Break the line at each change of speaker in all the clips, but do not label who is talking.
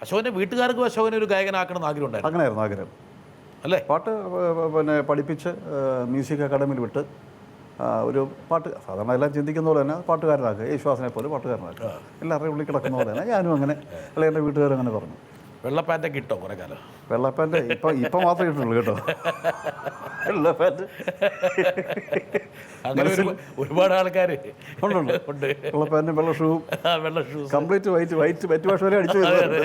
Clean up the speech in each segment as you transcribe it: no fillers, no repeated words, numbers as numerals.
അശോകൻ്റെ വീട്ടുകാർക്കും അശോകനെ ഒരു ഗായകനാക്കണമെന്ന് ആഗ്രഹം ഉണ്ടായിരുന്നു.
അങ്ങനെയായിരുന്നു ആഗ്രഹം
അല്ലേ?
പാട്ട് പിന്നെ പഠിപ്പിച്ച് മ്യൂസിക് അക്കാഡമിയിൽ വിട്ട് ഒരു പാട്ട് സാധാരണ എല്ലാം ചിന്തിക്കുന്ന പോലെ തന്നെ പാട്ടുകാരനാക്കുക, യേശുദാസിനെ പോലെ പാട്ടുകാരനാക്കുക, എല്ലാവരുടെയും ഉള്ളിൽ കിടക്കുന്ന പോലെ തന്നെ ഞാനും അങ്ങനെ, അല്ലെങ്കിൽ എൻ്റെ വീട്ടുകാരും അങ്ങനെ പറഞ്ഞു.
വെള്ളപ്പാൻ്റൊക്കെ ഇട്ടോ കുറേ കാലം?
വെള്ളപ്പാൻ്റ് ഇപ്പം മാത്രമേ ഇട്ടുള്ളൂ കേട്ടോ. വെള്ളപ്പാൻ്റ്
അങ്ങനെ ഒരുപാട് ആൾക്കാർ
ഉണ്ട്. വെള്ളപ്പാൻ്റും വെള്ള ഷൂവും കംപ്ലീറ്റ് വൈറ്റ് ഭാഷ വരെ അടിച്ചു വരുന്നത്.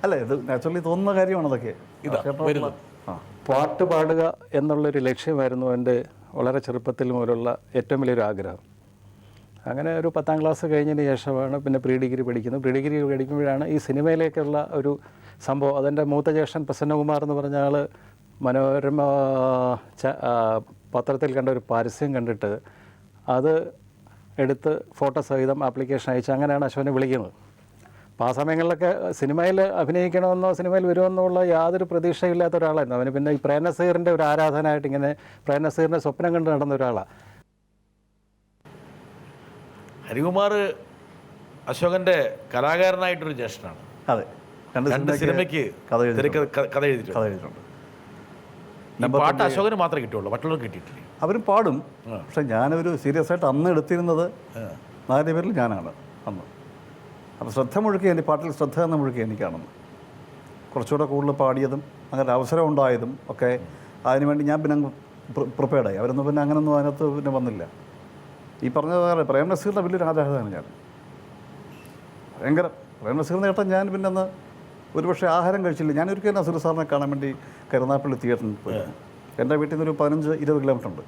അല്ല, ഇത് നാച്ചുറലി തോന്നുന്ന കാര്യമാണ് അതൊക്കെ.
പാട്ട് പാടുക എന്നുള്ളൊരു ലക്ഷ്യമായിരുന്നു എൻ്റെ വളരെ ചെറുപ്പത്തിൽ മുതലുള്ള ഏറ്റവും വലിയൊരു ആഗ്രഹം. അങ്ങനെ ഒരു 10ാം ക്ലാസ് കഴിഞ്ഞതിന് ശേഷമാണ് പിന്നെ പ്രീ ഡിഗ്രി പഠിക്കുന്നത്. പ്രീ ഡിഗ്രി പഠിക്കുമ്പോഴാണ് ഈ സിനിമയിലേക്കുള്ള ഒരു സംഭവം. അതെൻ്റെ മൂത്ത ജ്യേഷ്ഠൻ പ്രസന്നകുമാർ എന്ന് പറഞ്ഞ ആൾ മനോരമ പത്രത്തിൽ കണ്ട ഒരു പരസ്യം കണ്ടിട്ട് അത് എടുത്ത് ഫോട്ടോ സഹിതം ആപ്ലിക്കേഷൻ അയച്ച് അങ്ങനെയാണ് അശോകനെ വിളിക്കുന്നത്. അപ്പോൾ ആ സമയങ്ങളിലൊക്കെ സിനിമയിൽ അഭിനയിക്കണമെന്നോ സിനിമയിൽ വരുമെന്നുള്ള യാതൊരു പ്രതീക്ഷയില്ലാത്ത ഒരാളായിരുന്നു. അവന് പിന്നെ ഈ പ്രേംനസീറിൻ്റെ ഒരു ആരാധനയായിട്ട് ഇങ്ങനെ പ്രേംനസീറിൻ്റെ സ്വപ്നം കണ്ട് നടന്ന ഒരാളാണ്.
ഹരികുമാർ അശോകൻ്റെ കലാകാരനായിട്ടൊരു ജ്യേഷ്ഠനാണ്.
അതെ,
രണ്ട് സിനിമയ്ക്ക് കഥ എഴുതിയിട്ടുണ്ട്. പാട്ട് അശോകന് മാത്രമേ കിട്ടുള്ളൂ, മറ്റുള്ളവർ കിട്ടിയിട്ടില്ല.
അവരും പാടും, പക്ഷെ ഞാനൊരു സീരിയസ് ആയിട്ട് അന്ന് എടുത്തിരുന്നത് 4 പേരിൽ ഞാനാണ് അന്ന്. അപ്പോൾ ശ്രദ്ധ മുഴുക്കി, എൻ്റെ പാട്ടിൽ ശ്രദ്ധ എന്ന മുഴുക്കി എനിക്കാണെന്ന്. കുറച്ചുകൂടെ കൂടുതൽ പാടിയതും അങ്ങനെ അവസരം ഉണ്ടായതും ഒക്കെ അതിനുവേണ്ടി ഞാൻ പിന്നെ പ്രിപ്പയർഡായി. അവരൊന്നും പിന്നെ അങ്ങനൊന്നും അതിനകത്ത് പിന്നെ വന്നില്ല. ഈ പറഞ്ഞ പ്രേംനസീറിൻ്റെ വലിയൊരു ആരാധകനാണ് ഞാൻ, ഭയങ്കര. പ്രേംനസീറിനെ കേട്ടാൽ ഞാൻ പിന്നെ അന്ന് ഒരുപക്ഷെ ആഹാരം കഴിച്ചില്ല. ഞാനൊരിക്കലും നസീർ സാറിനെ കാണാൻ വേണ്ടി കരുനാപ്പള്ളി തിയേറ്ററിൽ പോയി. എൻ്റെ വീട്ടിൽ നിന്നൊരു 15-20 കിലോമീറ്റർ ഉണ്ട്.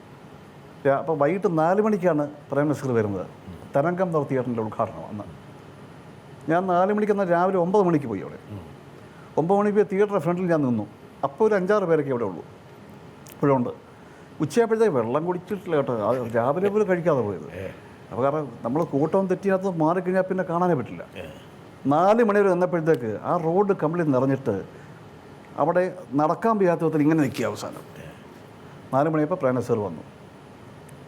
അപ്പോൾ വൈകിട്ട് 4 മണിക്കാണ് പ്രേംനസീർ വരുന്നത്. തരംഗം തിയേറ്ററിൻ്റെ ഉദ്ഘാടനം അന്ന്. ഞാൻ 4 മണിക്കെന്നാൽ രാവിലെ 9 മണിക്ക് പോയി അവിടെ. 9 മണിക്ക് പോയി തിയേറ്ററിൻ്റെ ഫ്രണ്ടിൽ ഞാൻ നിന്നു. അപ്പോൾ ഒരു 5-6 പേരൊക്കെ ഇവിടെ ഉള്ളൂ, ഇപ്പോഴുണ്ട്. ഉച്ചയായപ്പോഴത്തേക്ക് വെള്ളം കുടിച്ചിട്ടില്ല കേട്ടോ, രാവിലെ പോലും കഴിക്കാതെ പോയത്. അപ്പോൾ കാരണം നമ്മൾ കൂട്ടം തെറ്റിനകത്ത് മാറിക്കഴിഞ്ഞാൽ പിന്നെ കാണാനേ പറ്റില്ല. 4 മണി വരെ നിന്നപ്പോഴത്തേക്ക് ആ റോഡ് കംപ്ലീറ്റ് നിറഞ്ഞിട്ട് അവിടെ നടക്കാൻ വയ്യാത്ത വിധത്തിൽ ഇങ്ങനെ നിൽക്കുക. അവസാനം 4 മണിയപ്പോൾ പ്രേംനസീർ വന്നു.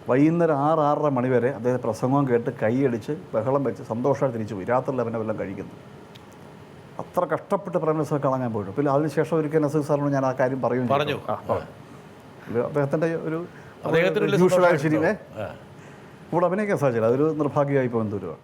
വൈകുന്നേരം 6-6:30 മണി വരെ അദ്ദേഹം പ്രസംഗം കേട്ട് കൈയടിച്ച് ബഹളം വെച്ച് സന്തോഷമായിട്ട് തിരിച്ചു പോയി. രാത്രിയിൽ അവനെ വല്ലതും കഴിക്കുന്നു. അത്ര കഷ്ടപ്പെട്ട് പ്രേംനസീർ കാണാൻ ഞാൻ പോയിട്ടു. പിന്നെ അതിനുശേഷം ഒരിക്കൽ നസീർ സാറിനോട് ഞാൻ ആ കാര്യം പറഞ്ഞു. അദ്ദേഹത്തിൻ്റെ ഒരു യൂഷ്വലായ ശരിയെ ഇവിടെ അഭിനയിക്കാൻ സാധിച്ചില്ല. അതൊരു നിർഭാഗ്യമായി പോകുന്ന ദൂരമാണ്.